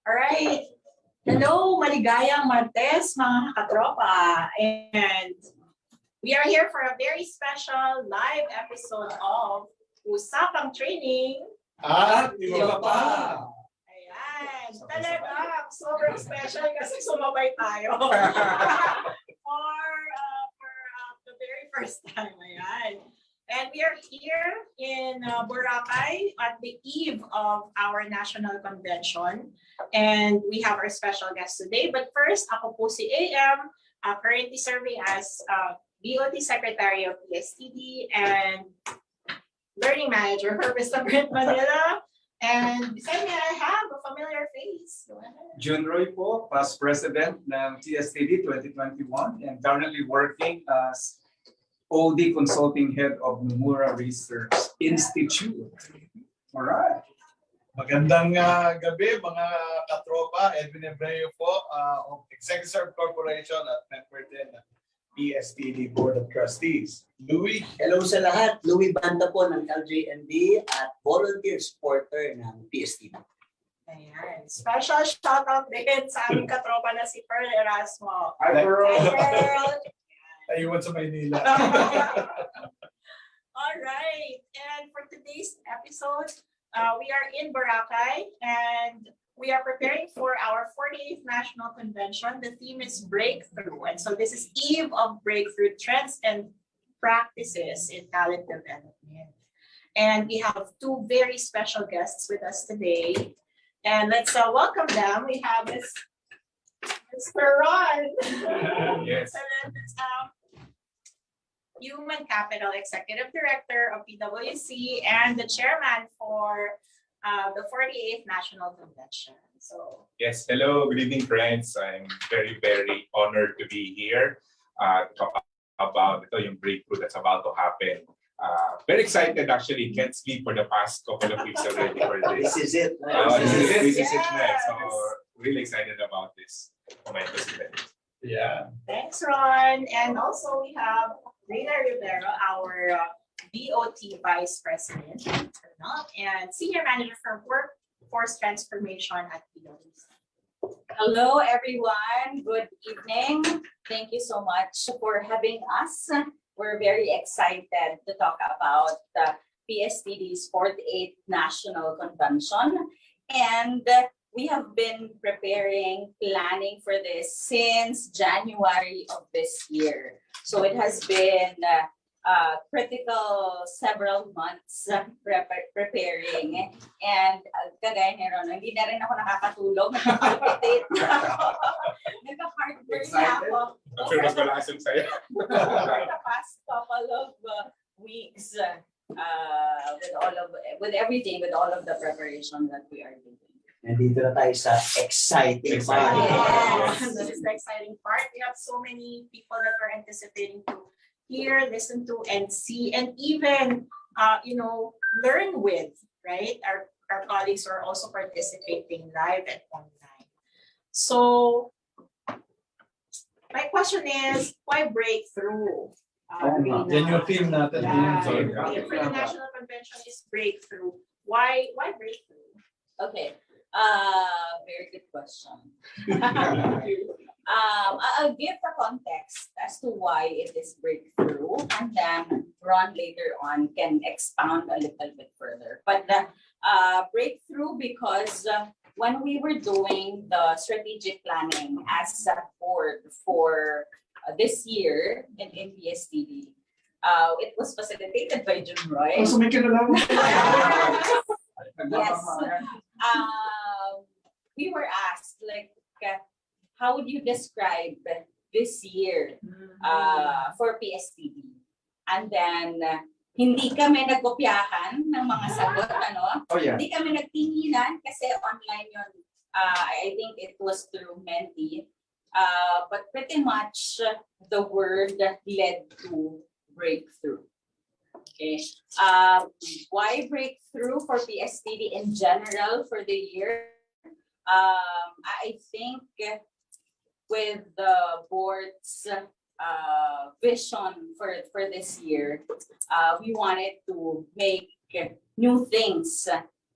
Alright. Hello, maligayang Martes, mga katropa. And we are here for a very special live episode of Usapang Training. Iba pa. Ayan. Talaga, sobrang special kasi sumabay tayo. for the very first time. Ayan. And we are here in Boracay at the eve of our national convention. And we have our special guest today. But first, ako po si AM, currently serving as BOT Secretary of PSTD and Learning Manager for Vista Brent Manila. And beside me, I have a familiar face. Jun Roy po, past president ng PSTD 2021 and currently working as OD Consulting Head of Nomura Research Institute. Alright. Magandang gabi mga katropa. Edwin Ebreo po of Executive Corporation at Network 10 PSTD Board of Trustees. Louis. Hello sa lahat. Louis Banda po ng LJNB at volunteer supporter ng PSTD. Ayan. Special shoutout din sa aming katropa na si Pearl Erasmo. Hi, Pearl. Hi, Pearl. Ayun sa Maynila. All right. And for today's episode, we are in Boracay and we are preparing for our 48th National Convention. The theme is Breakthrough. And so this is eve of breakthrough trends and practices in talent development. And we have two very special guests with us today. And let's welcome them. We have Mr. Ron. Yes. And then Human Capital Executive Director of PwC and the Chairman for the 48th National Convention. So yes, hello, good evening, friends. I'm very, very honored to be here to talk about yung breakthrough that's about to happen. Very excited, actually. Can't sleep for the past couple of weeks already for this. This is it. This is it Yes. next. So really excited about this momentous event. Yeah. thanks, Ron. And also we have Rinah Rivero, our BOT Vice President and Senior Manager for Workforce Transformation at PwC. Hello, everyone. Good evening. Thank you so much for having us. We're very excited to talk about the PSTD's 48th National Convention. And we have been planning for this since January of this year. So it has been critical several months preparing. And kagaya ni Ron, hindi na rin ako nakakatulog. Nagka-palpitate na ako. Nagka-heartburn na ako. I'm sure mas malakas yung sa'yo. For the past couple of weeks with everything, with all of the preparation that we are doing. Nandito na tayo sa exciting part. Yes, this is the exciting part. We have so many people that are anticipating to hear, listen to, and see, and even learn with, right? Our colleagues are also participating live and online. So my question is, why breakthrough? Yan yung theme natin. Yeah. Sorry. For the National Convention is breakthrough. Why breakthrough? Okay. Very good question. I'll give the context as to why it is breakthrough, and then Ron later on can expound a little bit further. But breakthrough because when we were doing the strategic planning as a board for this year in PSTD, it was facilitated by Jun Roy. So may kinalaman. Yes. We were asked, like, how would you describe this year for PSTD? And then, hindi kami nagkopyahan ng mga sagot, Oh yeah. Hindi kami nagtinginan kasi online yun. I think it was through Menti. But pretty much, the word led to breakthrough. Okay. Why breakthrough for PSTD in general for the year? I think with the board's vision for this year, we wanted to make new things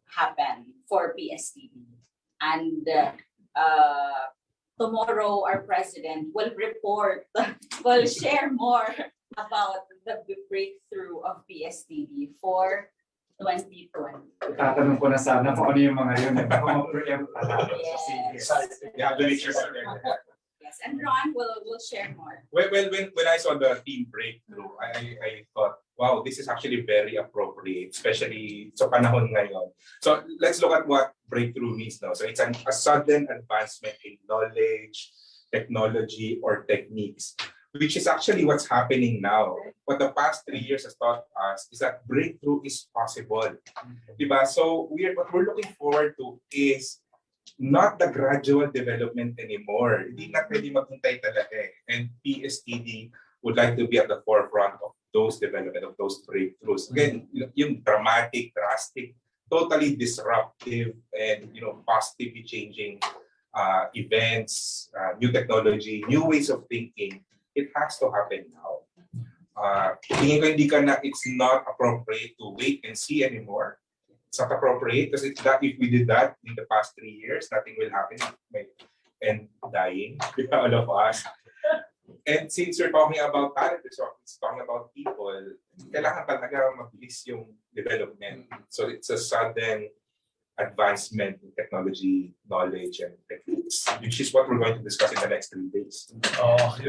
happen for PSTD. And tomorrow, our president will report, will share more about the breakthrough of PSTD for 2020. Tatanong ko na sana kung ano yung mga yun. Baka ma-preempt pa natin. Yes. You have to make sure that they're there. Yes, and Ron will share more. When I saw the team breakthrough, I thought, wow, this is actually very appropriate, especially sa panahon ngayon. So let's look at what breakthrough means now. So it's a sudden advancement in knowledge, technology, or techniques, which is actually what's happening now. What the past 3 years has taught us is that breakthrough is possible. Diba? So what we're looking forward to is not the gradual development anymore. Hindi na pwede maghintay talaga eh. And PSTD would like to be at the forefront of those development, of those breakthroughs. Again, yung dramatic, drastic, totally disruptive, and positively changing events, new technology, new ways of thinking. It has to happen now. Tingin ko it's not appropriate to wait and see anymore. It's not appropriate because if we did that in the past 3 years, nothing will happen and dying, all of us. And since we're talking about talent, it's talking about people, kailangan talaga mabilis yung development. So it's a sudden advancement in technology, knowledge, and techniques, which is what we're going to discuss in the next 3 days.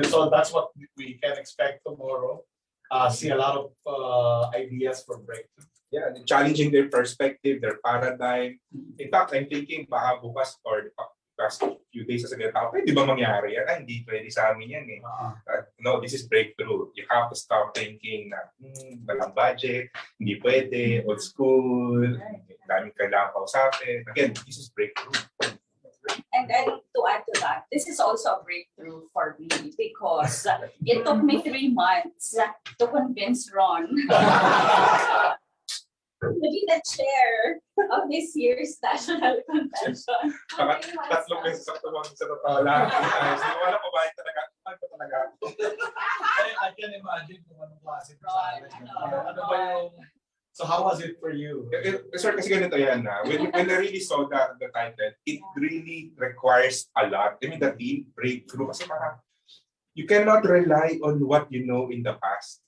So that's what we can expect tomorrow. See a lot of ideas for breakthrough. Yeah, challenging their perspective, their paradigm. In fact, I'm thinking baka bukas or past few days sasabihin tao, pwede ba mangyari yan? Hindi pwede sa amin yan eh. No, this is breakthrough. You have to stop thinking na walang budget, hindi pwede, old school, daming kailangan kausapin. Again, this is breakthrough. And to add to that, this is also a breakthrough for me because it took me 3 months to convince Ron to be the chair of this year's national convention. Tatlong beses ako tumawag sa totoo lang. Hindi ko alam kung bakit talaga. Ano talaga? I can imagine kung anong klase ng challenge. Ano ba yung... So how was it for you? Sir, kasi ganito yan na. When I really saw the title, it really requires a lot. I mean, the team breakthrough. Kasi parang, you cannot rely on what you know in the past.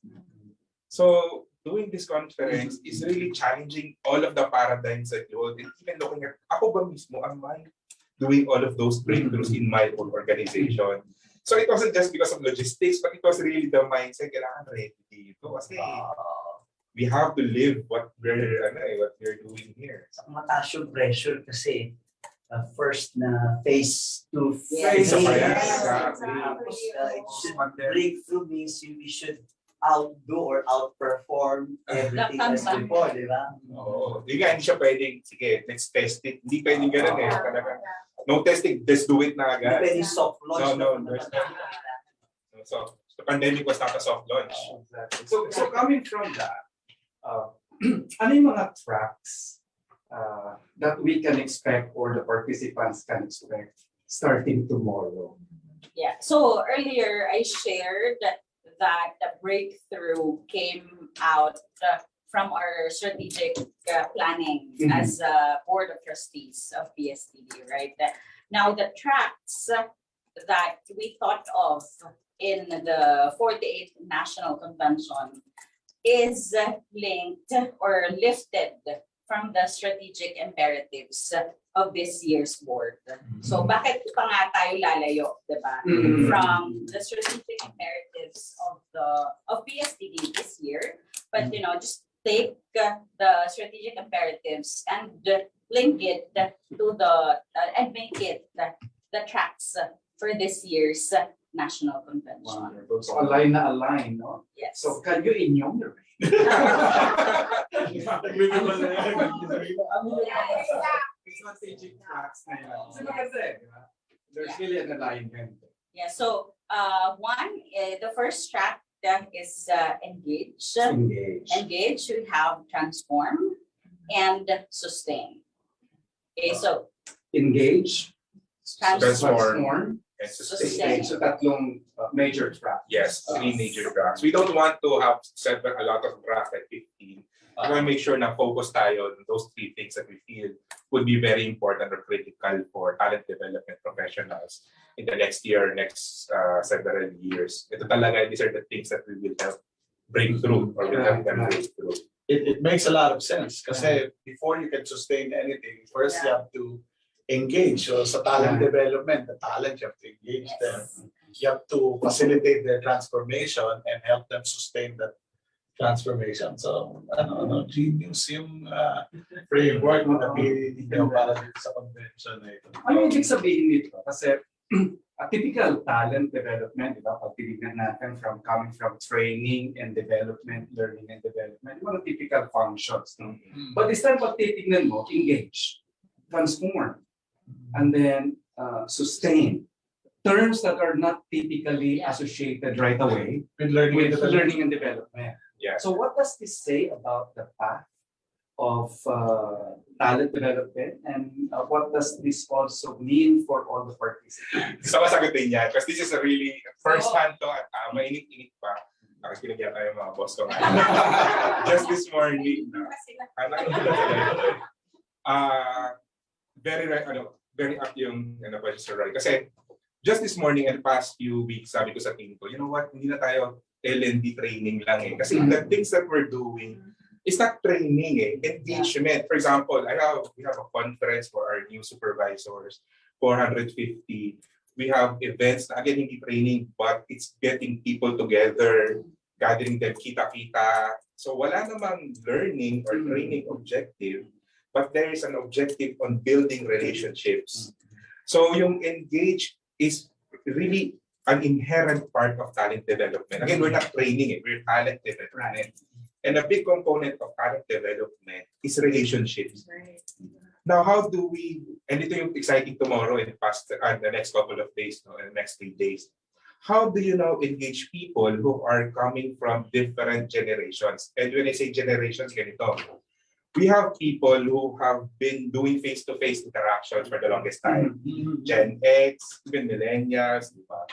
So, doing this conference is really challenging all of the paradigms that you hold. And even looking at, ako ba mismo, am I doing all of those breakthroughs in my own organization? So it wasn't just because of logistics, but it was really the mindset, kailangan ready dito. Kasi we have to live what we're doing here. Mataas yung pressure kasi first na phase 2 Yes. breakthrough means we should outdo or outperform everything else before, di ba? Oo. Hindi siya pwedeng, sige, let's test it. Hindi pwedeng ganun eh. Talaga. No testing, just do it na agad. Hindi pwedeng soft launch. No. So, the pandemic was not a soft launch. Exactly. So coming from that, ano yung mga tracks that we can expect or the participants can expect starting tomorrow? Yeah, so earlier I shared that the breakthrough came out from our strategic planning as a board of trustees of PSTD, right? Now the tracks that we thought of in the 48th National Convention is linked or lifted from the strategic imperatives of this year's board. So bakit pa nga tayo lalayo, diba? From the strategic imperatives of PSTD this year, but just take the strategic imperatives and link it to and make it the tracks for this year's national convention. Wonderful. So align na align, no? Yes. So can you enumerate? Strategic tracks na yun. Kasi maganda eh, di ba? There's really an alignment. Yeah, so the first track is engage. Engage, we have transform and sustain. Okay, so Engage, Transform, and sustain. Sustain. So tatlong major tracks. Yes, 3 major tracks. We don't want to have a lot of tracks at 15. We want to make sure na focus tayo on those three things that we feel would be very important or critical for talent development professionals in the next year, next several years. Ito talaga, these are the things that we will help break through or will help them break through. It makes a lot of sense kasi before you can sustain anything, first you have to engage. So sa talent development, the talent, you have to engage them. You have to facilitate their transformation and help them sustain that transformation. So, genius yung framework na pinili niyo para dito sa convention na ito. Ano ibig sabihin nito? Kasi a typical talent development, di ba? Pag tinignan natin coming from training and development, learning and development, mga typical functions. No? But this time, pag titignan mo, engage, transform, and then sustain. Terms that are not typically associated right away With learning with learning and development. Yeah. So what does this say about the path of talent development, and what does this also mean for all the participants? Gusto ko sagutin yan because this is a really first hand to at mainit-init pa. Nakikinig yata yung mga boss ko ngayon. Just this morning. Very up yung question, right? Kasi just this morning and the past few weeks, sabi ko sa team ko, you know what, hindi na tayo L&D training lang eh. Kasi the things that we're doing is not training eh, engagement. For example, we have a conference for our new supervisors, 450. We have events na again, hindi training, but it's getting people together, gathering them kita-kita. So wala namang learning or training objective, but there is an objective on building relationships. So yung engage is really an inherent part of talent development. Again, we're not training it, we're talent development. And a big component of talent development is relationships. Now, how do we, and ito yung exciting tomorrow and the next couple of days, no, and the next 3 days. How do you now engage people who are coming from different generations? And when I say generations, ganito. We have people who have been doing face-to-face interactions for the longest time. Gen X, even millennials, di ba?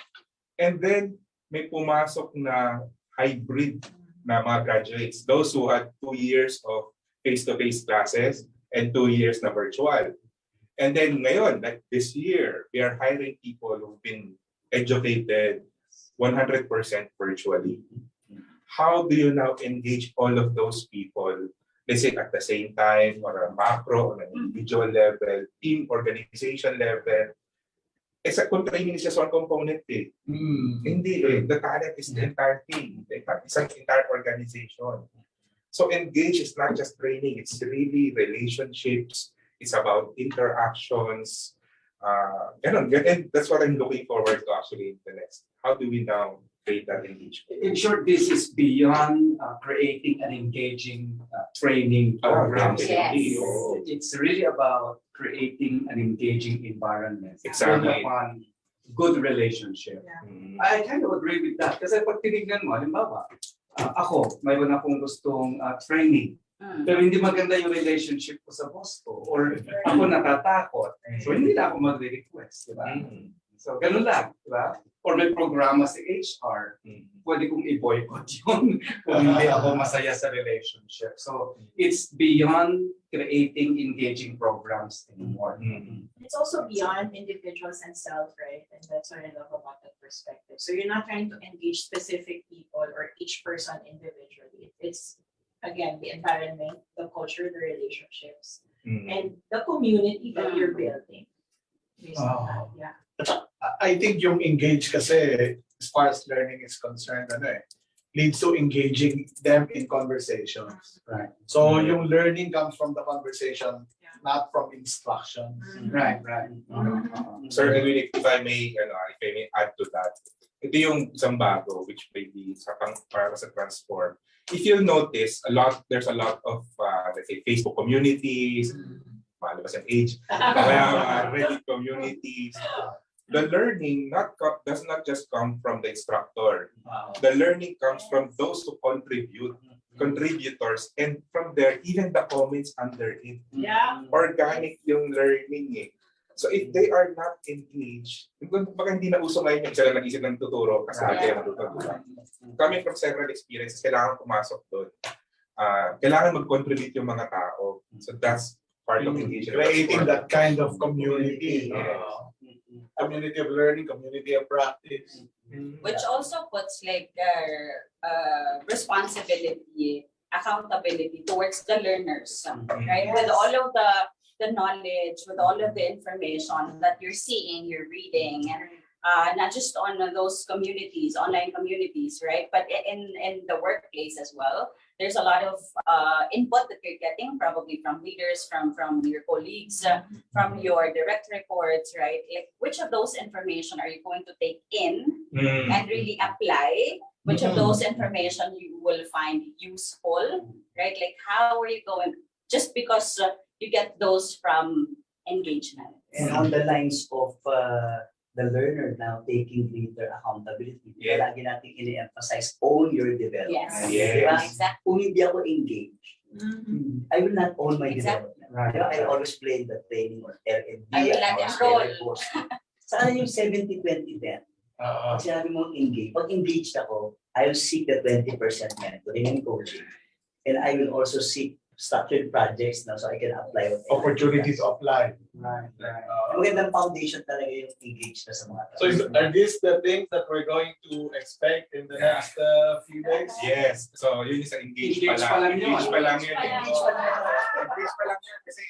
And then, may pumasok na hybrid na mga graduates. Those who had 2 years of face-to-face classes and 2 years na virtual. And then ngayon, like this year, we are hiring people who've been educated 100% virtually. How do you now engage all of those people, let's say at the same time, or a macro, on an individual level, team organization level? It's a training is just one component eh. Hindi eh. The talent is the entire team. It's an entire organization. So engage is not just training, it's really relationships. It's about interactions. And that's what I'm looking forward to actually in the next. How do we now create that engagement? In short, this is beyond creating an engaging training program. Yes. It's really about creating an engaging environment. Exactly. Build upon good relationship. I kind of agree with that. Kasi pag tinignan mo, halimbawa, ako, mayroon akong gustong training. Pero hindi maganda yung relationship ko sa boss ko. Or ako natatakot. So hindi na ako magre-request. Diba? So ganun lang. Diba? Or may programa si HR, pwede kong i-boycott yun kung hindi ako masaya sa relationship. So it's beyond creating engaging programs anymore. It's also beyond individuals and self, right? And that's what I love about that perspective. So you're not trying to engage specific people or each person individually. It's, again, the environment, the culture, the relationships, and the community that you're building. Based on that, yeah. I think yung engage kasi, as far as learning is concerned, leads to engaging them in conversations. Right. So yung learning comes from the conversation, not from instructions. Right. Sir, if I may add to that, ito yung isang bago which may be para sa transform. If you'll notice, there's a lot of let's say Facebook communities, malabas ang age, kaya Reddit communities. The learning does not just come from the instructor. The learning comes from those who contributors, and from there, even the comments under it. Yeah. Organic yung learning eh. So if they are not engaged, baka hindi na uso ngayon yung isa lang nag-isip ng tuturo kasi natin ang tuturo. Coming from several experiences, kailangan pumasok doon. kailangan mag-contribute yung mga tao. So that's part of engagement. Creating that kind of community. Yes. Community of learning, community of practice. Which also puts like responsibility, accountability towards the learners, right? With all of the knowledge, with all of the information that you're seeing, you're reading, and not just on those communities, online communities, right? But in the workplace as well. There's a lot of input that you're getting, probably from leaders, from your colleagues, from your direct reports, right? Like, which of those information are you going to take in and really apply? Which of those information you will find useful, right? Like, how are you going? Just because you get those from engagement. And on the lines of the learner now taking greater accountability. Yeah. Lagi natin ini-emphasize, own your development. Yes. Yes. Diba? Exactly. Kung hindi ako engaged, I will not own my Exactly. development. Diba? I always play the training or LND. I will not enroll. Saan yung 70-20 din? Pag sinabi mo engage, pag engaged ako, I'll seek the 20% mentoring and coaching. And I will also seek structured projects now so I can apply Opportunities to apply. Right. Magandang foundation talaga yung engaged na sa mga tao. So are these the things that we're going to expect in the next few days? Yes. So yun yung sa engage pa Engage pa lang. lang yun. Engage pa lang yun. Engage pa lang. Engage pa lang yun. Kasi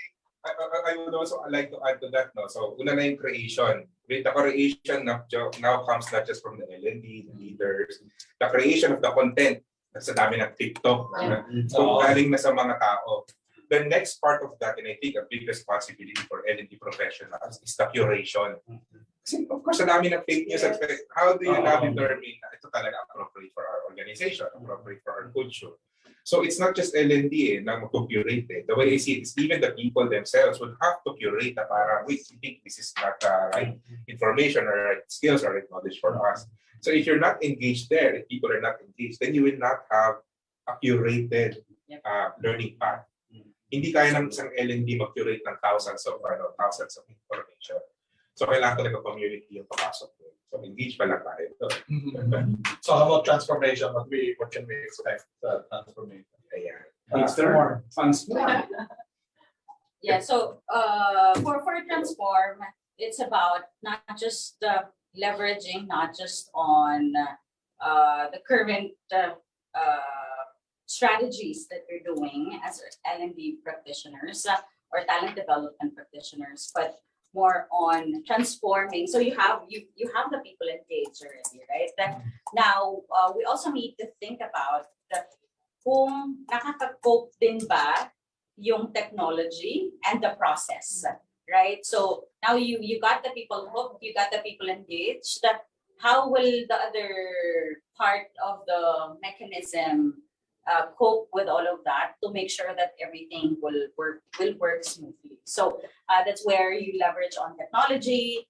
I would also like to add to that. No? So una na yung creation. With the creation now comes not just from the LND, the leaders, the creation of the content. Sa dami ng TikTok. So galing na sa mga tao. The next part of that, and I think a big responsibility for L&D professionals is the curation. Kasi of course, sa dami ng fake news. How do you now determine na ito talaga appropriate for our organization, appropriate for our culture? So it's not just L&D na mag-curate. The way I see it is even the people themselves would have to curate na para, wait, we think this is not right information or right skills or right knowledge for us. So if you're not engaged there, if people are not engaged, then you will not have a curated learning path. Hindi kaya ng isang L&D mag-curate ng thousands of information. So kailangan talaga community yung papasok. So engage pa lang tayo. So how about transformation? What can we expect transformation? Ayan. Transform. Yeah, so for Transform, it's about not just leveraging not just on the current strategies that you're doing as L&D practitioners or talent development practitioners, but more on transforming. So you have the people engaged already, right? Now we also need to think about kung nakaka-cope din ba yung technology and the process. Right? So now you got the people hooked, you got the people engaged. How will the other part of the mechanism cope with all of that to make sure that everything will work smoothly? So that's where you leverage on technology.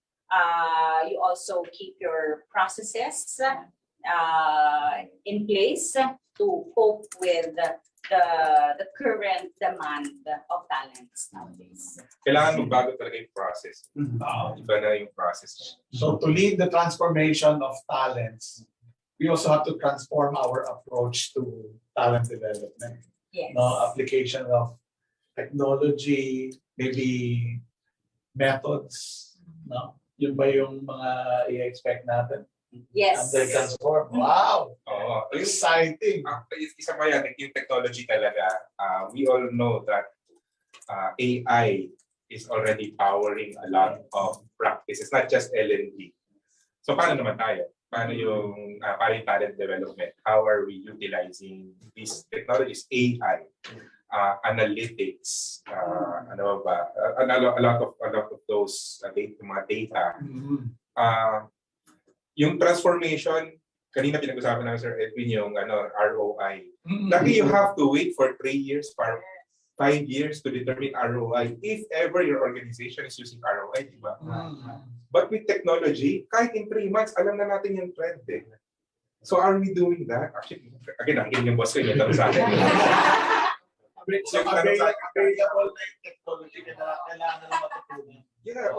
You also keep your processes in place to cope with the current demand of talents nowadays. Kailangan magbago talaga yung process. Iba na yung process. So to lead the transformation of talents, we also have to transform our approach to talent development. Yes. Application of technology, maybe methods. No? Yun ba yung mga i-expect natin? Yes. And they transform. Wow! Oo. Exciting! Isa pa yan, yung technology talaga. We all know that AI is already powering a lot of practices, not just L&D. So paano naman tayo? Paano yung talent development? How are we utilizing these technologies? AI, analytics, a lot of those mga data. Yung transformation, kanina pinag-usapan namin Sir Edwin yung ROI. Lagi you have to wait for 3 years, 5 years to determine ROI if ever your organization is using ROI, di ba? But with technology, kahit in 3 months, alam na natin yung trend eh. So are we doing that? Actually, again, nakikinig yung boss ko yung tanong sa akin. So available na yung technology kailangan na matutunan. Yeah,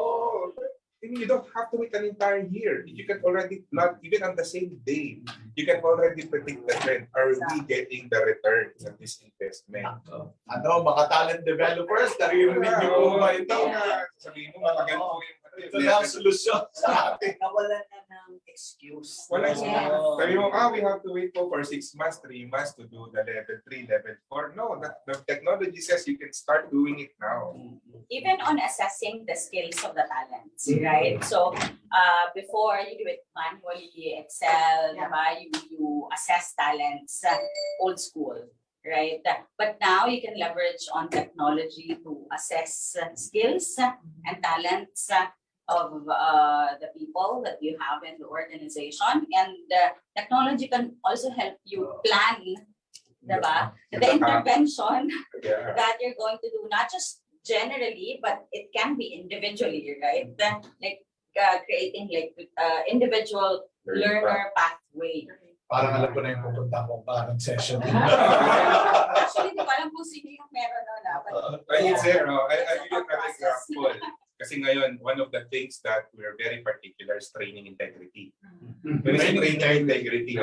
you don't have to wait an entire year. You can already plug even on the same day. you can already predict the trend. Are we getting the return on this investment? Mga talent developers, naririnig niyo po ba ito? Sabihin mo, matagal po yung Ito na ang solusyon sa atin. Nawalan na ng excuse. Wala Yes. Sabi mo, we have to wait for 6 months, 3 months to do the level 3, level 4. No, the technology says you can start doing it now. Even on assessing the skills of the talents, right? So, before you do it manually, Excel, diba? You assess talents, old school, right? But now you can leverage on technology to assess skills and talents of the people that you have in the organization, and technology can also help you plan, diba? The intervention that you're going to do, not just generally, but it can be individually, right? Like creating like individual learner pathway. Parang alam ko na yung pupunta kong parang session. Actually, di ko alam kung sino yung meron na. It's there. I give you an example. Kasi ngayon, one of the things that we're very particular is training integrity. When you say training integrity,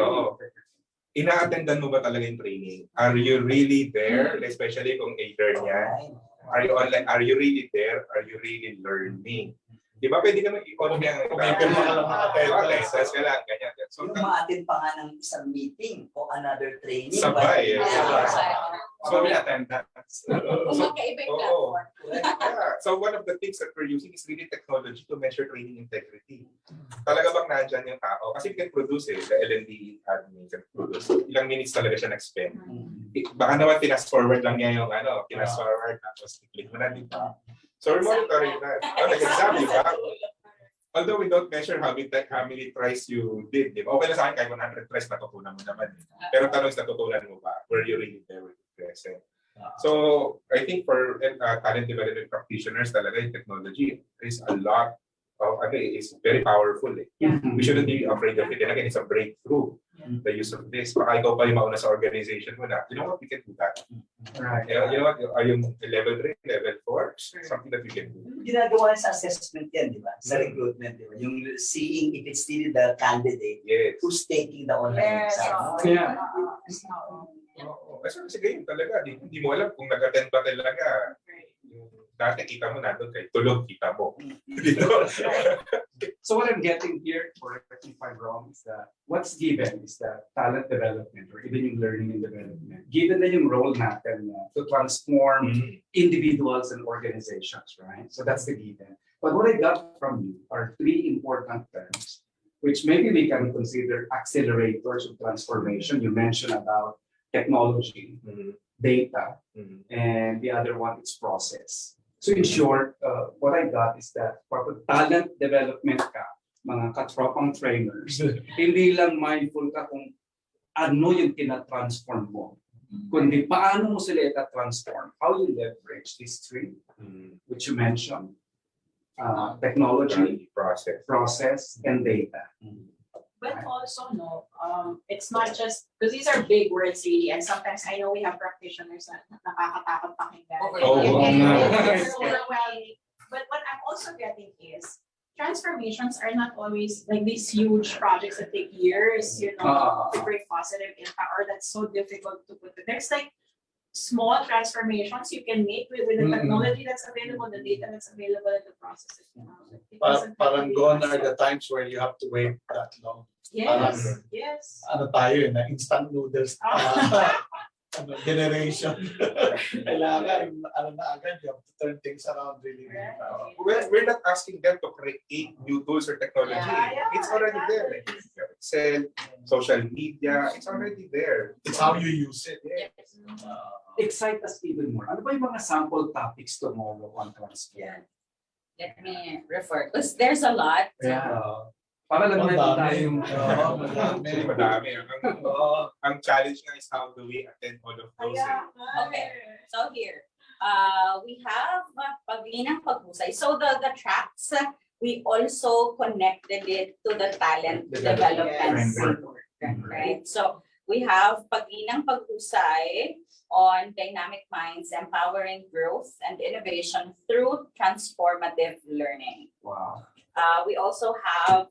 ina-attendan mo ba talaga yung training? Are you really there? Especially kung A-learn yan. Are you online? Are you really there? Are you really learning? Di ba pwede naman i-on yan? Lessons ka lang, ganyan. So, Yung ma-attend pa nga ng isang meeting o another training. Sabay, So may attendance. Kung magkaiba yung platform. So one of the things that we're using is really technology to measure training integrity. Talaga bang nandyan yung tao? Kasi we can produce the L&D admin can produce. Ilang minutes talaga siya nag-spend. Baka naman fast-forward lang niya yung fast-forward tapos i-click mo na dito. So we're monitoring that. Nag-exam, di ba? Although we don't measure how many tries you did, di ba? Okay na sa akin, kahit 100 tries natutunan mo naman. Pero tanong is natutunan mo ba? Were you really there with the present? So I think for talent development practitioners, talaga yung technology is a lot of, it's very powerful. We shouldn't be afraid of it. And again, it's a breakthrough, the use of this. Baka ikaw pa yung mauna sa organization mo na, you know what, we can do that. Right. You know what, are you level 3, level 4? Something that we can do. Ginagawa sa assessment yan, di ba? Sa recruitment, di ba? Yung seeing if it's still the candidate who's taking the online exam. Yeah. Kasi ganyan talaga, hindi mo alam kung nag-attend ba talaga. Dati kita mo nandun kay tulog, kita mo. So what I'm getting here, correct me if I'm wrong, is that what's given is that talent development or even yung learning and development, given na yung role natin to transform individuals and organizations, right? So that's the given. But what I got from you are 3 important terms, which maybe we can consider accelerators of transformation. You mentioned about technology, data, and the other one is process. So in short, what I got is that for talent development ka, mga katropang trainers, hindi lang mindful ka kung ano yung tina-transform mo, kundi paano mo sila ita-transform, how you leverage these 3, which you mentioned, technology, process, and data. But also, it's not just, because these are big words really, and sometimes I know we have practitioners na nakakatakot pakinggan. It's overwhelming. But what I'm also getting is, transformations are not always like these huge projects that take years, to bring positive impact, or that's so difficult to put. There's like small transformations you can make with the technology that's available, the data that's available, and the processes. Parang gone are the times where you have to wait that long. Yes, yes. Ano tayo na instant noodles generation. Kailangan, na agad, you have to turn things around really. We're not asking them to create new tools or technology. It's already there. Like Excel, social media, it's already there. It's how you use it. Yes. Excite us even more. Ano ba yung mga sample topics tomorrow on transfer? Let me refer, because there's a lot. Para lang naman tayong Madami. Ang challenge nga is how do we attend all of those. Okay, so here, we have Paglinang Paghusay. So the tracks, we also connected it to the talent development framework, right? So we have Paglinang Paghusay on dynamic minds, empowering growth and innovation through transformative learning. wow. We also have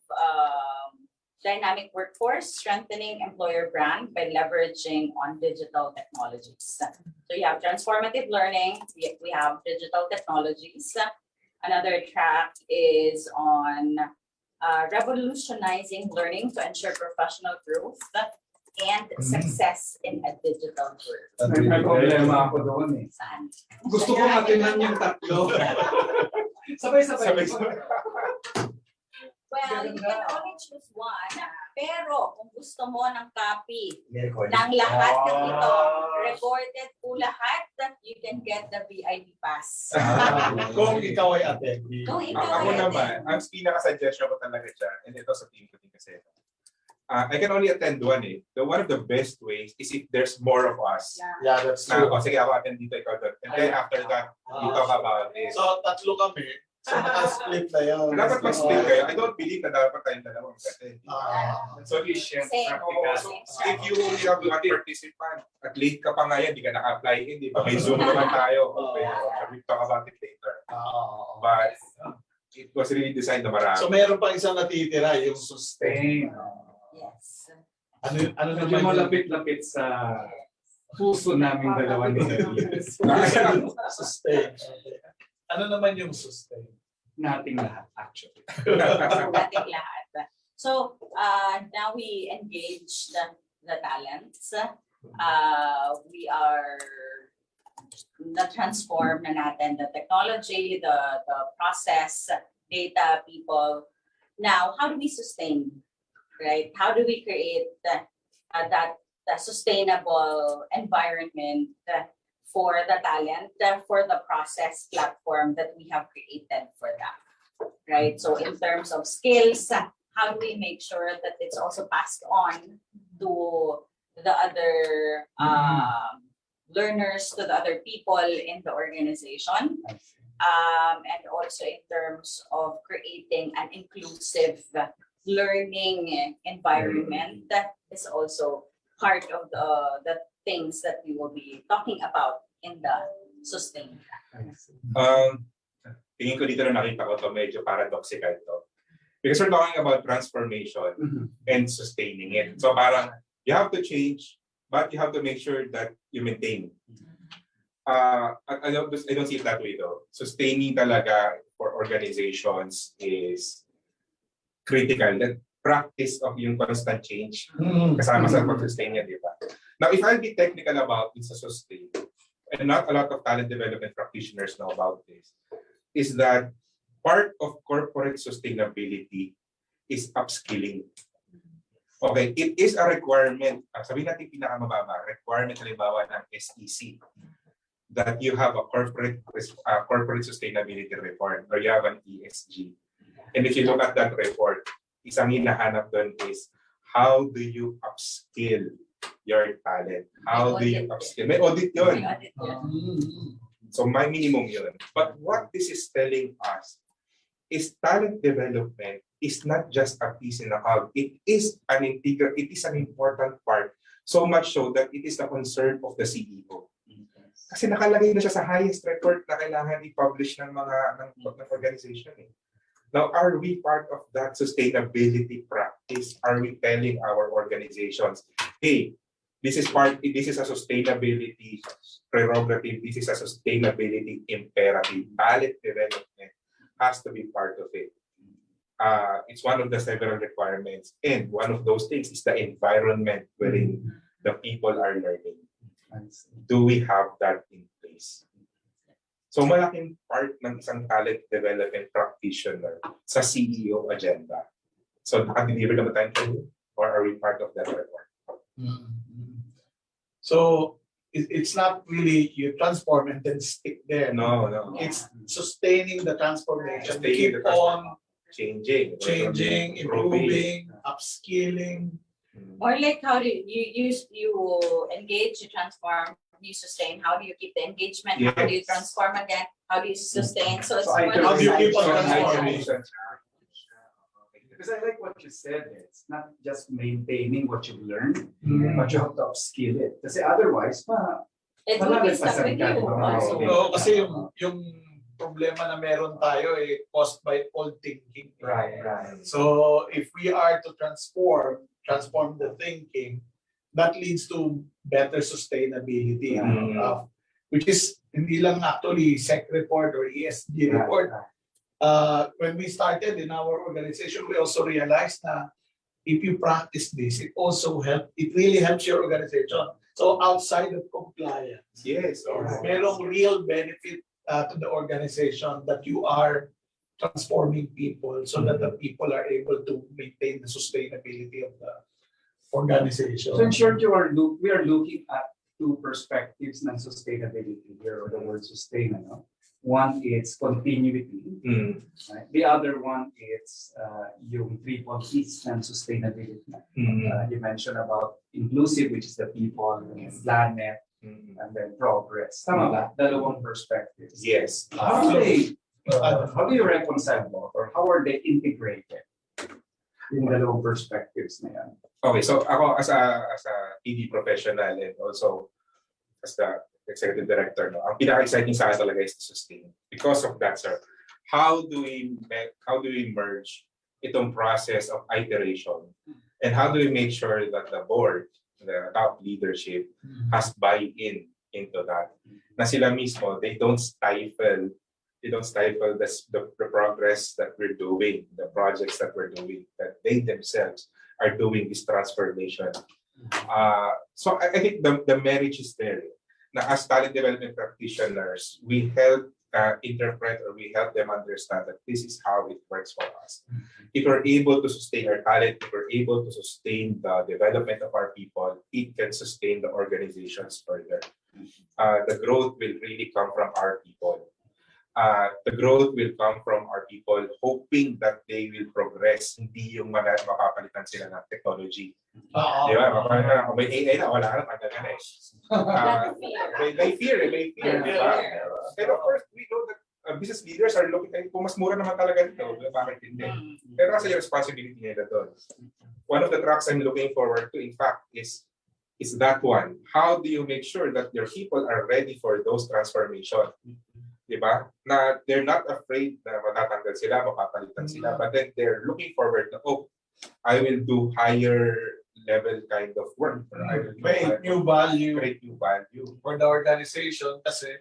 dynamic workforce, strengthening employer brand by leveraging on digital technologies. So you have transformative learning, we have digital technologies. Another track is on revolutionizing learning to ensure professional growth and success in a digital world. May problema ako doon eh. Saan? Gusto ko matinan yung tatlo. Sabay-sabay. Well, you can only choose one. Pero kung gusto mo ng copy May recording. ng lahat ng ito, recorded po lahat, you can get the VIP pass. Kung ikaw ay attendee. Kung ikaw Ako ay naman, ang pinaka-suggestion ko talaga dyan, and ito sa team ko din kasi, I can only attend one eh. One of the best ways is if there's more of us. Yeah. Yeah, that's Na, true. sige, ako attend dito, ikaw doon. And then after that, you talk about it. So, tatlo kami. So, naka-split na yun. Dapat mag-split kayo. I don't believe na dapat tayong dalawang kasi. Solution. Same. So, if you only have one participant, at late ka pa ngayon, di ka naka-apply in, di ba? May Zoom naman tayo. Okay, we'll talk about it later. But it was really designed na marami. So, meron pa isang natitira, yung sustain. Yes. Ano Medyo naman yung malapit-lapit sa puso naming dalawa ni sustain? Ano naman yung sustain? nating lahat actually. Nating lahat. So now we engage the talents. We are na-transform na natin the technology, the process, data, people. Now, how do we sustain, right? How do we create that sustainable environment for the talent, for the process platform that we have created for them, right? So in terms of skills, how do we make sure that it's also passed on to the other learners, to the other people in the organization? And also in terms of creating an inclusive learning environment, that is also part of the things that we will be talking about in the sustain. Tingin ko dito na nakita ko to medyo paradoxical to. Because we're talking about transformation and sustaining it. So parang you have to change, but you have to make sure that you maintain. I don't see it that way though. Sustaining talaga for organizations is critical. That practice of yung constant change kasama sa pag-sustain niya, di ba? Now, if I'll be technical about this sustain, and not a lot of talent development practitioners know about this, is that part of corporate sustainability is upskilling. Okay, it is a requirement, sabihin natin pinakamababa, requirement halimbawa ng SEC, that you have a corporate sustainability report or you have an ESG. And if you look at that report, isang hinahanap doon is how do you upskill your talent? How do you upskill? May audit yun. So my minimum yun. But what this is telling us is talent development is not just a piece in the cog. It is an integral, it is an important part. So much so that it is the concern of the CEO. Kasi nakalagay na siya sa highest record na kailangan i-publish ng organization. Now, are we part of that sustainability practice? Are we telling our organizations, hey, this is a sustainability prerogative, this is a sustainability imperative. Talent development has to be part of it. It's one of the several requirements, and one of those things is the environment wherein the people are learning. Do we have that in place? So malaking part ng isang talent development practitioner sa CEO agenda. So nakadeliver naman tayo kayo, or are we part of that report? So it's not really you transform and then stick there. No. It's sustaining the transformation. Sustaining Keep the on changing, improving, upskilling. Or like how do you engage, you transform, you sustain? How do you keep the engagement? How do you transform again? How do you sustain? So it's How do you keep on transforming? Because I like what you said. It's not just maintaining what you've learned, but you have to upskill it. Kasi otherwise, it will be stuck with you also. No, kasi yung problema na meron tayo caused by old thinking. Right. So if we are to transform the thinking, that leads to better sustainability, which is hindi lang actually SEC report or ESG report. When we started in our organization, we also realized that if you practice this, it really helps your organization. So outside of compliance, Yes. merong real benefit to the organization that you are transforming people so that the people are able to maintain the sustainability of the organization. So in short, we are looking at two perspectives ng sustainability here, or the word sustain. No? One is continuity, right? The other one is yung triple P's ng sustainability. You mentioned about inclusive, which is the people, planet, and then progress. Tama ba? Dalawang perspectives. Yes. How do you reconcile both, or how are they integrated? Yung dalawang perspectives na yan. Okay, so ako as a PD professional and also as the executive director, no, ang pinaka-exciting sa akin talaga is to sustain. Because of that, sir, how do we merge itong process of iteration, and how do we make sure that the board, the top leadership, has buy-in into that? Na sila mismo, they don't stifle the progress that we're doing, the projects that we're doing, that they themselves are doing this transformation. So I think the marriage is there. Na as talent development practitioners, we help interpret, or we help them understand that this is how it works for us. If we're able to sustain our talent, if we're able to sustain the development of our people, it can sustain the organizations further. The growth will really come from our people. The growth will come from our people hoping that they will progress, hindi yung mapapalitan sila ng technology. Di ba? May AI na, wala ka na, tanggal ka na eh. May fear. Pero of course, we know that business leaders are looking at kung mas mura naman talaga dito, bakit hindi? Pero kasi yung responsibility nila doon. One of the tracks I'm looking forward to, in fact, is that one. How do you make sure that your people are ready for those transformations? Diba? Na they're not afraid na matatanggal sila, mapapalitan sila, but then they're looking forward to, I will do higher level kind of work. Or I will create new value for the organization kasi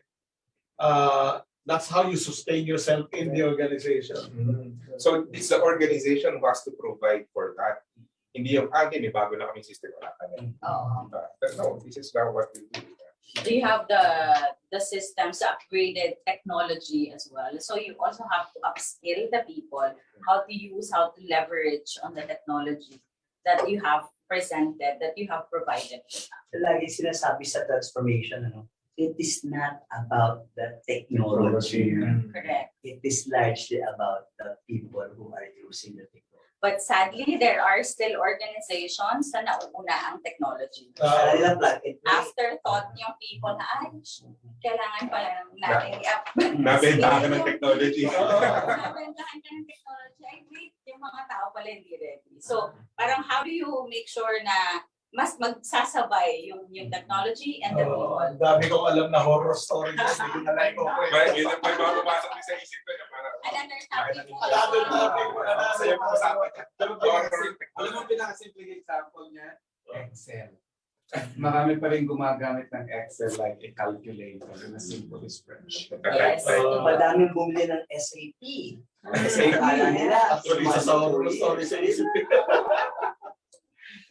that's how you sustain yourself in the organization. So it's the organization who has to provide for that. Hindi yung, may bago na kaming system, wala ka na. No, this is now what we do. Do you have the systems, upgraded technology as well? So you also have to upskill the people how to use, how to leverage on the technology that you have presented, that you have provided. Lagi sinasabi sa transformation, it is not about the technology. Correct. It is largely about the people who are using the technology. But sadly, there are still organizations na nauuna ang technology. Afterthought yung people na, kailangan pala natin i-up. Nabentahan ka ng technology. Nabentahan ka ng technology. I agree, yung mga tao pala hindi ready. So, parang how do you make sure na mas magsasabay yung technology and the people? Ang dami kong alam na horror stories. Hindi ko na like ko. May mga pumasok din sa isip ko na parang Another topic. Alam mo, pinakasimpleng example niya, Excel. Marami pa rin gumagamit ng Excel like a calculator in a simple spreadsheet. Yes. Madaming bumili ng SAP. SAP. Actually, sa horror story sa isip.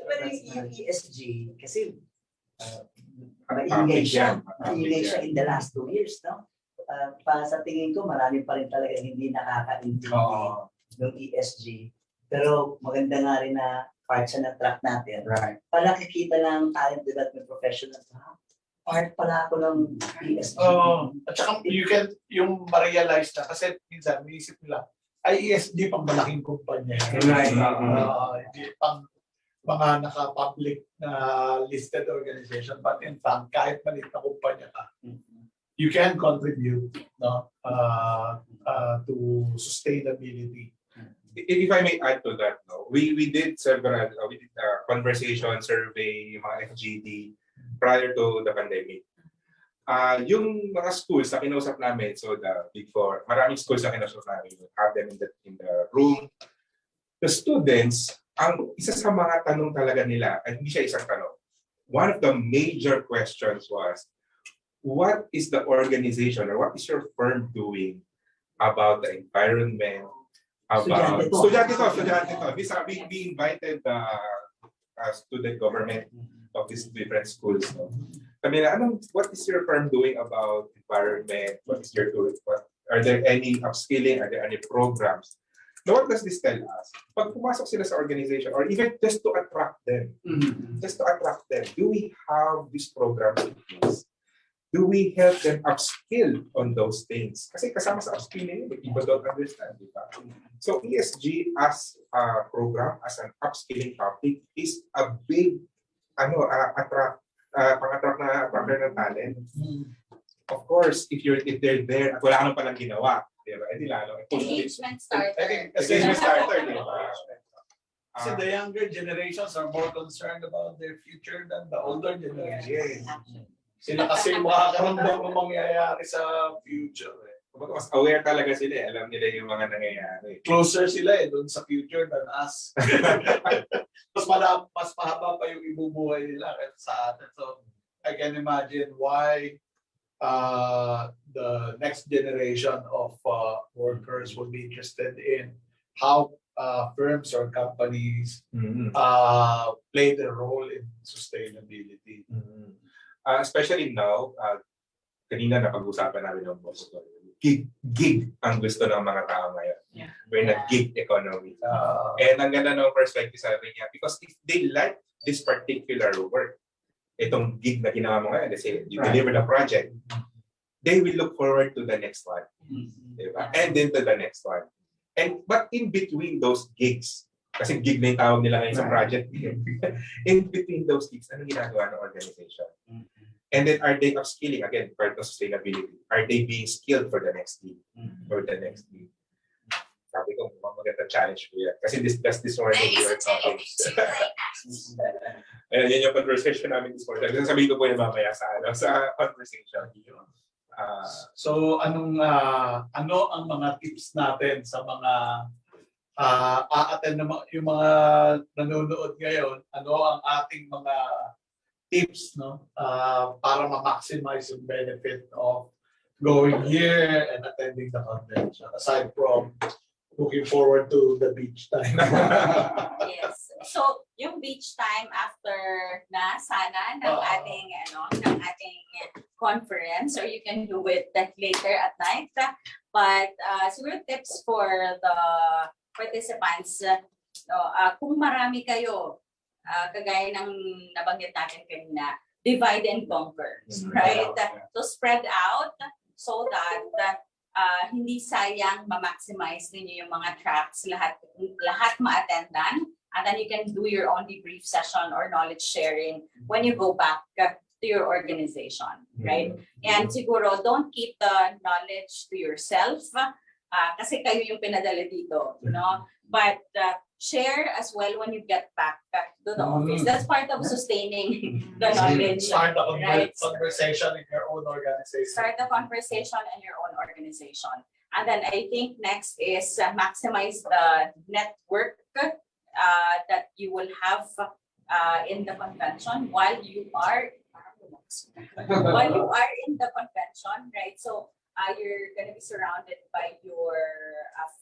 Pero yung ESG, kasi maingay siya in the last 2 years, no? Para sa tingin ko, marami pa rin talaga hindi nakaka-intindi ng ESG. Pero maganda nga rin na part siya ng track natin. Right. Para nakikita ng talent development professionals, part pala ako ng ESG. At saka yung ma-realize na, kasi minsan, minisip nila, ay ESG pang malaking kumpanya. Right. Hindi pang mga naka-public na listed organization, but in fact, kahit maliit na kumpanya ka, you can contribute to sustainability. If I may add to that, we did several conversation, survey, mga FGD prior to the pandemic. Yung mga schools na kinausap namin, so the Big Four, maraming schools na kinausap namin, we have them in the room. The students, ang isa sa mga tanong talaga nila, at hindi siya isang tanong, one of the major questions was, what is the organization or what is your firm doing about the environment, about estudyante to. We invited the student government of these different schools. No? Sabi na, what is your firm doing about environment? What is your doing? Are there any upskilling? Are there any programs? Now, what does this tell us? Pag pumasok sila sa organization or even just to attract them, do we have these programs in place? Do we help them upskill on those things? Kasi kasama sa upskilling, people don't understand, di ba? So ESG as a program, as an upskilling topic, is a big pang-attract na attractor ng talent. Of course, if they're there at wala ka nang palang ginawa, di ba? Hindi lalo. Engagement starter. Engagement starter, di ba? Kasi the younger generations are more concerned about their future than the older generation. Sila kasi makakaramdam ng mangyayari sa future. Mas aware talaga sila, alam nila yung mga nangyayari. Closer sila doon sa future than us. Mas mahaba pa yung ibubuhay nila kaysa sa atin. So I can imagine why the next generation of workers will be interested in how firms or companies play their role in sustainability. Especially now, kanina napag-usapan namin ng boss ko. Gig ang gusto ng mga tao ngayon. Yeah. We're not gig economy. And ang ganda ng perspective sabi niya, because if they like this particular work, itong gig na ginawa mo ngayon, let's say you deliver the project, they will look forward to the next one. Diba? And then to the next one. But in between those gigs, kasi gig na yung tawag nila ngayon sa project, in between those gigs, ano ginagawa ng organization? And then are they upskilling? Again, part of sustainability. Are they being skilled for the next gig? For the next gig? Sabi ko, maganda challenge ko yan. Kasi this morning we were talking. Ayan, yun yung conversation namin this morning. Sabihin ko po yung mamaya sa conversation. So ano ang mga tips natin sa mga a-attend na yung mga nanonood ngayon? Ano ang ating mga tips, no, para ma-maximize yung benefit of going here and attending the convention, aside from looking forward to the beach time? Yes. So, yung beach time after na sana ng ating conference, or you can do it later at night. But siguro tips for the participants, kung marami kayo, kagaya ng nabanggit natin kanina, divide and conquer, right? So spread out so that hindi sayang ma-maximize ninyo yung mga tracks, lahat ma-attendan, and then you can do your own debrief session or knowledge sharing when you go back to your organization, right? And siguro, don't keep the knowledge to yourself, kasi kayo yung pinadala dito, you know? But share as well when you get back to the office. That's part of sustaining the knowledge. Start a right? conversation in your own organization. Start a conversation in your own organization. And then I think next is maximize the network that you will have in the convention while you are in the convention, right? So you're going to be surrounded by your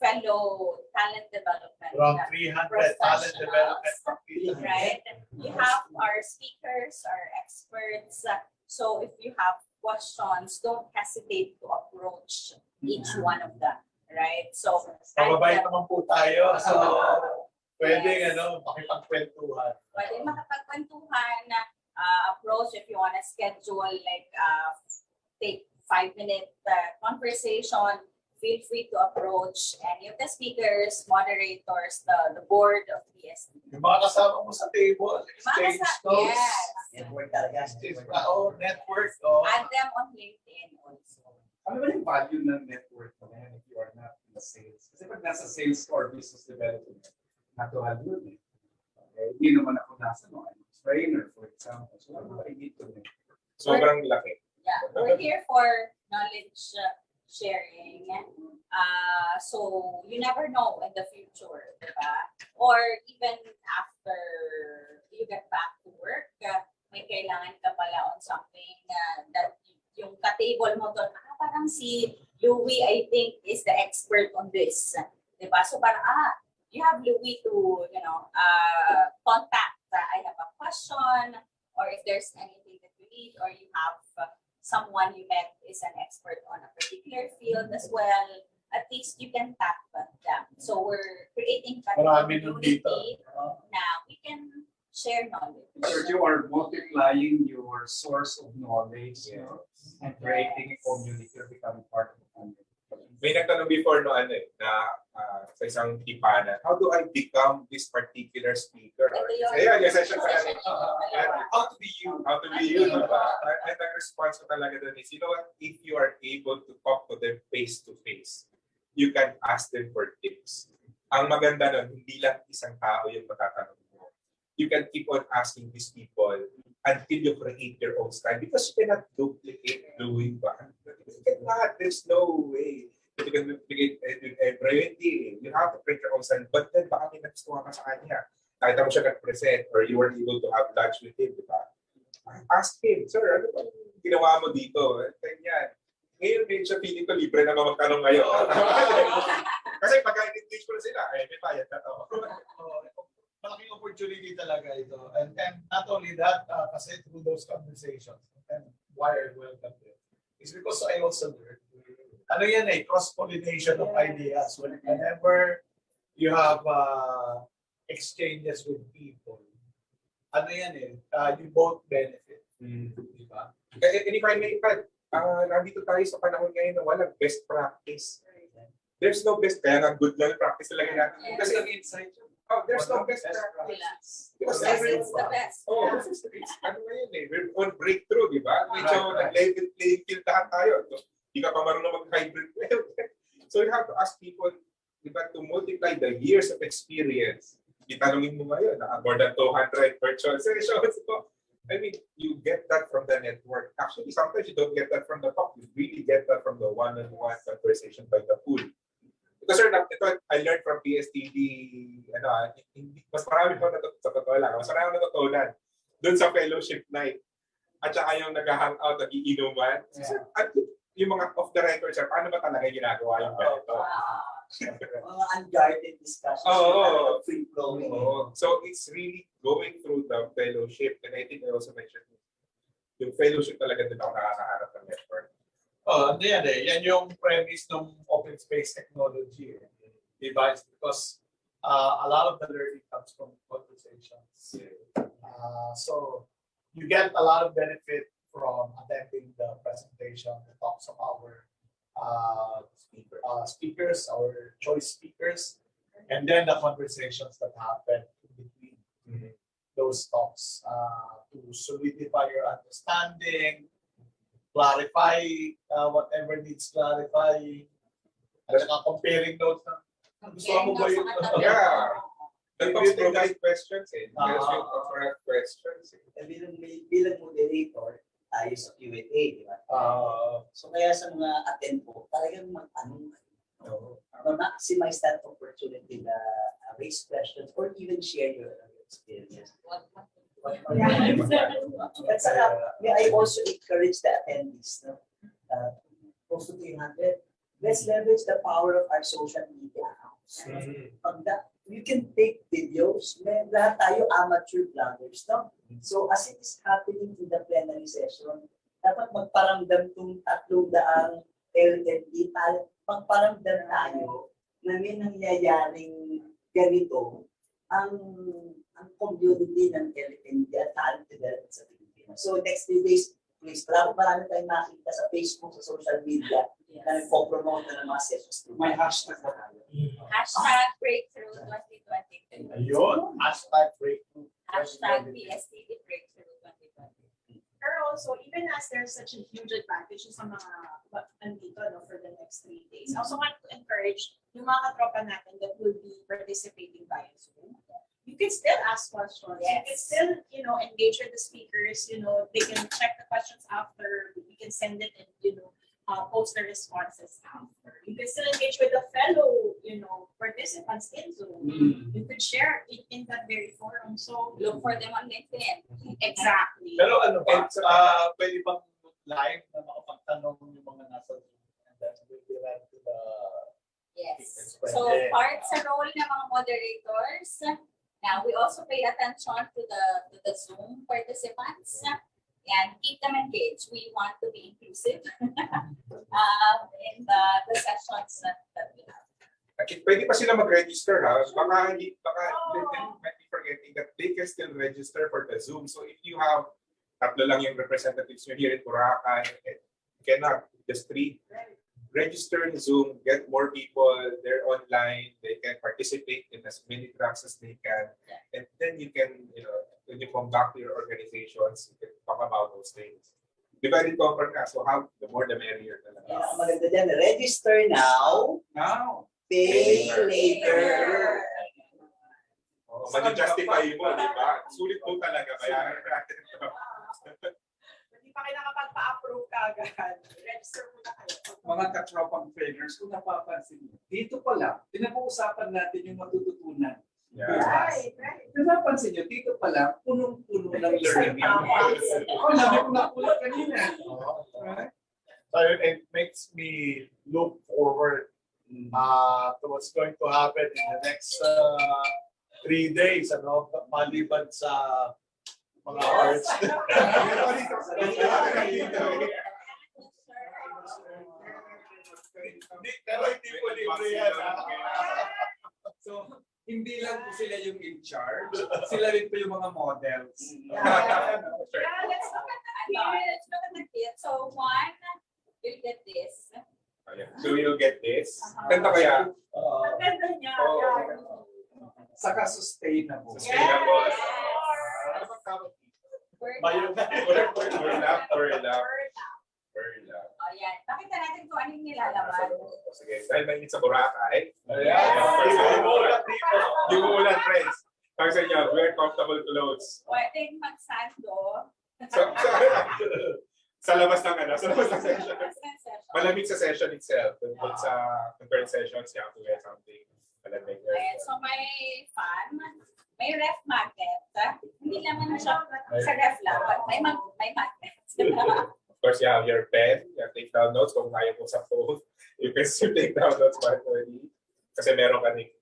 fellow talent development. Around 300 talent development professionals. Right? You have our speakers, our experts. So if you have questions, don't hesitate to approach each one of them. Right? So Mababait naman po tayo. So pwedeng yes. makipagkwentuhan. Pwede makapagkwentuhan, approach if you want to schedule like take 5-minute conversation. Feel free to approach any of the speakers, moderators, the board of PSTD. Yung mga kasama mo sa table, exchange notes. Yes. Network talaga. Network. Add them on LinkedIn also. Ano ba yung value ng network mo if you are not in the sales? Kasi pag nasa sales or business development, natural yun eh. Okay? Hindi naman ako nasa trainer, for example. So, ano ba I need to network? Sobrang laki. Yeah, we're here for knowledge sharing. So you never know in the future, diba? Or even after you get back to work, may kailangan ka pala on something that yung ka-table mo doon, parang si Louie, I think, is the expert on this. Diba? So parang, you have Louie to, contact. I have a question, or if there's anything that you need, or you have someone you met is an expert on a particular field as well, at least you can tap them. So we're creating a community na we can share knowledge. So you are multiplying your source of knowledge, and creating a community or becoming part of the community. May nagtanong before na sa isang tipanan, how do I become this particular speaker? Ayan, yung session sa kanila. How to be you? How to be you, diba? And ang response ko talaga doon is, you know what, if you are able to talk to them face to face, you can ask them for tips. Ang maganda nun, hindi lang isang tao yung matatanong mo. You can keep on asking these people until you create your own style because you cannot duplicate Louie ba? You cannot. There's no way. You can duplicate everything. You have to create your own style. But then, baka may nagustuhan ka sa kanya. Nakita mo siya nag-present or you were able to have lunch with him, di ba? Ask him, sir, ano ba ginawa mo dito? Ganyan. Ngayon, medyo feeling ko libre na magtanong ngayon. Kasi pagka-engage ko na sila, may bayad na to. Malaking opportunity talaga ito. And not only that, kasi through those conversations, and why I welcome it, is because I also learned. Ano yan cross-pollination of ideas. Whenever you have exchanges with people, ano yan you both benefit. Diba? And if I may add, nandito tayo sa panahon ngayon na walang best practice. There's no best, kaya nga good lang practice talaga natin. Kasi ang insight yun. There's no best practice. Because It's the best. this is ano ngayon we're on breakthrough, di ba? Medyo nag-level playing field lahat tayo. Hindi ka pa marunong mag-hybrid. So you have to ask people, di ba, to multiply the years of experience. Itanungin mo ngayon, more than 200 virtual sessions. I mean, you get that from the network. Actually, sometimes you don't get that from the talk. You really get that from the one-on-one conversation by the pool. Because sir, ito, I learned from PSTD, mas marami ko sa totoo lang, mas marami natutunan doon sa fellowship night. At saka yung nag-hangout, nag-iinuman. Yung mga off the record, sir, paano ba talaga ginagawa yung ganito? Mga unguarded discussions. Free flowing. So it's really going through the fellowship. And I think I also mentioned yung fellowship talaga din ako nakakaharap ng network. Yan yung premise ng open space technology. Diba? It's because a lot of the learning comes from conversations. So you get a lot of benefit from attending the presentation, the talks of our speakers, our choice speakers, and then the conversations that happen in between those talks to solidify your understanding, clarify whatever needs clarifying, at saka comparing notes na gusto mo ba yun? Yeah. Tapos provide questions provide questions. Bilang moderator, tayo sa Q&A, di ba? So kaya sa mga attend po, talagang magtanong kayo. Ma-maximize that opportunity na raise questions or even share your experience. I also encourage the attendees, close to 300. Let's leverage the power of our social media accounts. You can take videos. Lahat tayo amateur vloggers, no? So as it is happening in the plenary session, dapat magparamdam itong 300 LND, magparamdam tayo na may nangyayaring ganito ang community ng LND at talent development sa Pilipinas. So next 3 days, please, marami tayong makita sa Facebook, sa social media, na nagpo-promote na ng mga sessions. May hashtag na tayo. Hashtag Breakthrough 2023. Ayun, hashtag Breakthrough. Hashtag PSTD Breakthrough 2023. Pero also, even as there's such a huge advantage sa mga nandito for the next 3 days, I also want to encourage yung mga katropa natin that will be participating via Zoom. You can still ask questions. Yes. You can still, engage with the speakers. They can check the questions after. You you can send it and, post the responses after. You can still engage with the fellow, participants in Zoom. You could share it in that very forum. So Look for them on LinkedIn. exactly. Pero ano ba, pwede bang live na makapagtanong yung mga nasa Zoom and then we'll be right to the... Yes. So part sa role ng mga moderators. Now we also pay attention to the Zoom participants and keep them engaged. We want to be inclusive in the sessions that we have. Pwede pa sila mag-register ha. Baka they might be forgetting that they can still register for the Zoom. So if you have tatlo lang yung representatives nyo here at Boracay, you cannot, just 3. Register in Zoom, get more people, they're online, they can participate in as many tracks as they can. And then you can, when you come back to your organizations, you can talk about those things. Divided cover ka, so how, the more the merrier talaga. Yeah, maganda dyan. Register now, Now, pay later. Oh, magi-justify mo, di ba? Sulit po talaga, bayaran natin. Hindi pa kayo nakapagpa-approve kagad. Register muna kayo. mga katropang trainers, kung napapansin niyo, dito pala, pinag-uusapan natin yung matututunan. Yeah. Right. Kung napansin niyo, dito pala, punong-puno ng learning. Ako namin kung nakulat kanina. Right? So it makes me look forward to what's going to happen in the next 3 days, maliban sa mga arts. Pero hindi po libre yan. So, hindi lang po sila yung in charge, sila rin po yung mga models. Yeah. Let's look at the kids. So one, you'll get this. So you'll get this. Ganda kaya? Ang ganda niya. Saka sustainable. Sustainable. Burlap. Oh, yan. Pakita natin kung anong nilalaman. Sige, dahil may sa Boracay. Di Yung ulan, friends. Pag sa inyo, wear comfortable clothes. Pwedeng magsando. Sa labas ng sa labas ng session. Session. Malamig sa session itself. But sa concurrent sessions, you have to wear something malamig. Ayan, so may fan, may ref magnet. Hindi naman siya sa ref lang, but may magnet. Of course, you have your pen. You have take down notes kung kaya mo sa phone. You can still take down notes manually. Kasi meron ka ning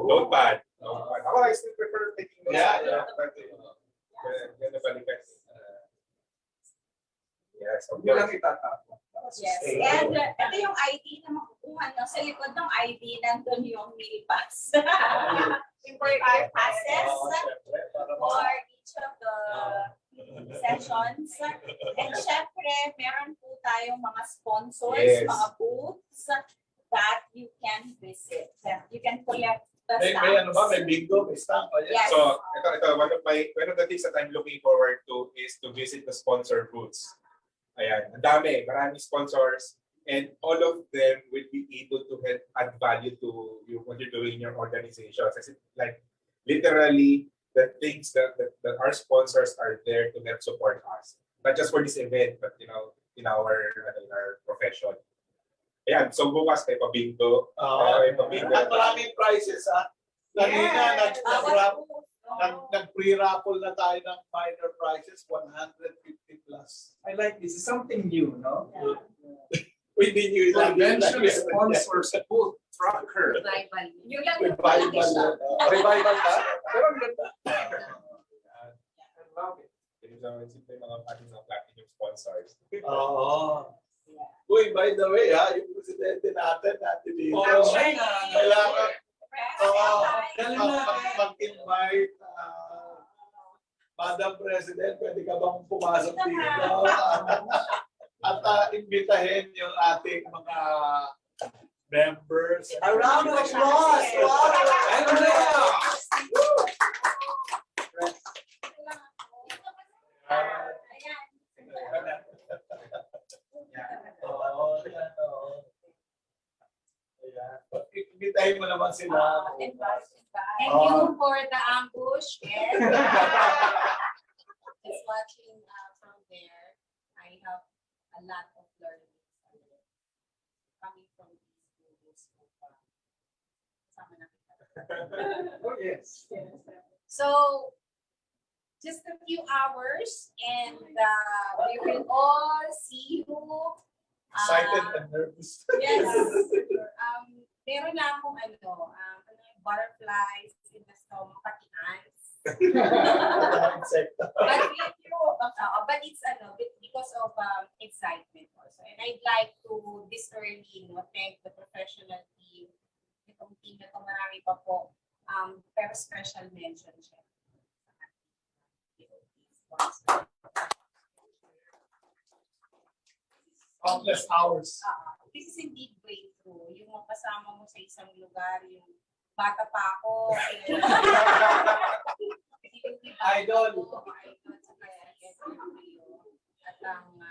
notepad. Ako, I still prefer taking notes. Yeah. Ganda balikan. Yes, of Hindi lang course. itatapon. Yes. And ito yung ID na makukuha. No? Sa likod ng ID, nandun yung meal pass. For our passes for each of the sessions. And syempre, meron po tayong mga sponsors, Yes. mga booths that you can visit. You can collect the May stamps. may bingo, may stamp. Yes. So, ito, one of the things that I'm looking forward to is to visit the sponsor booths. Ayan, ang dami, maraming sponsors, and all of them will be able to help add value to what you're doing in your organization. Kasi, like, literally, the things that our sponsors are there to help support us. Not just for this event, but, in our profession. Ayan, so bukas may pabingo. May pabingo. At maraming prizes, Kanina, nag-pre-raffle na tayo ng minor prizes, 150 plus. I like this. It's something new, no? We did you Convention sponsors booth tracker. Yung lang yung Revival malaki siya. Revival ka? Pero ang ganda. I love it. Yung mga ating mga platinum sponsors. Oo. Uy, by the way, yung presidente natin dito. Kailangan. Kailangan Press, mag-invite Madam President, pwede ka bang pumasok dito? At imbitahin yung ating mga members. A round of applause! Imbitahin mo naman sila. Thank you for the ambush. And just watching from there, I have a lot of learning coming from these movies. Kasama na kita. Oh, yes. So, just a few hours and we will all see you. Excited and nervous. Yes. Meron na akong butterflies in the stomach, pati ants. But it's because of excitement also. And I'd like to this early, thank the professional team. Itong team na ito, marami pa po. Pero special mention siya. Countless hours. This is indeed breakthrough. Yung makasama mo sa isang lugar, yung bata pa ako. Idol. At ang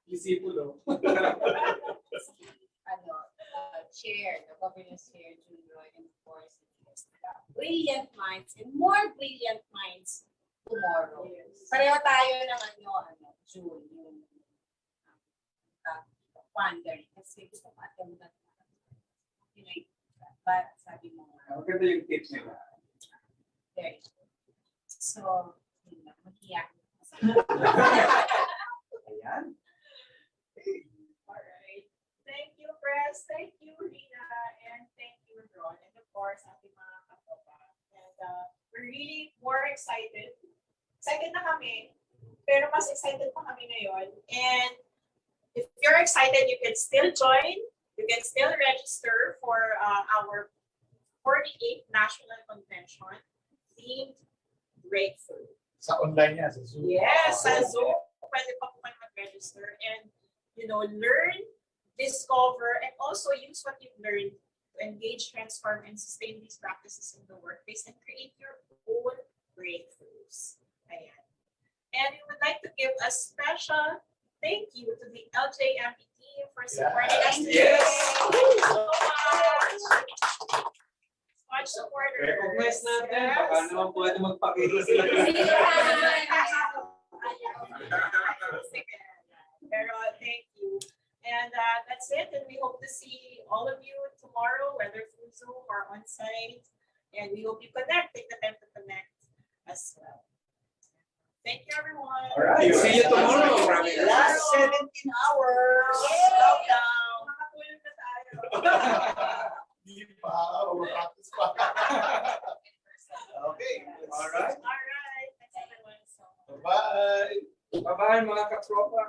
Disipulo. chair, the governance chair, Junior, and of course, brilliant minds and more brilliant minds tomorrow. Pareho tayo ng June, yung wondering. Kasi gusto ko attend that. But sabi mo nga. Maganda yung tip nila. Very good. So, mag-iyak. Ayan. Alright. Thank you, Press. Thank you, Rinah. And thank you, Ron. And of course, ating mga katopa. And we're really more excited. Excited na kami. Pero mas excited pa kami ngayon. And if you're excited, you can still join. You can still register for our 48th National Convention themed Breakthrough. Sa online niya, sa Zoom. Yes, sa Zoom. Pwede pa po kayo mag-register and, learn, discover, and also use what you've learned to engage, transform, and sustain these practices in the workplace and create your own breakthroughs. Ayan. And we would like to give a special thank you to the LJME team for supporting us today. Yes. Thank you so much. Much supporters. Recognize natin. Yes. Baka naman pwede magpakita sila. Pero thank you. And that's it. And we hope to see all of you tomorrow, whether through Zoom or on site. And we hope you connect. Take the time to connect as well. Thank you, everyone. All right. See you tomorrow. Last 17 hours. Countdown. Makatulog na tayo. Hindi pa, practice pa. Okay. All right. All right. Thanks, everyone. So Bye. Bye-bye mga katropa.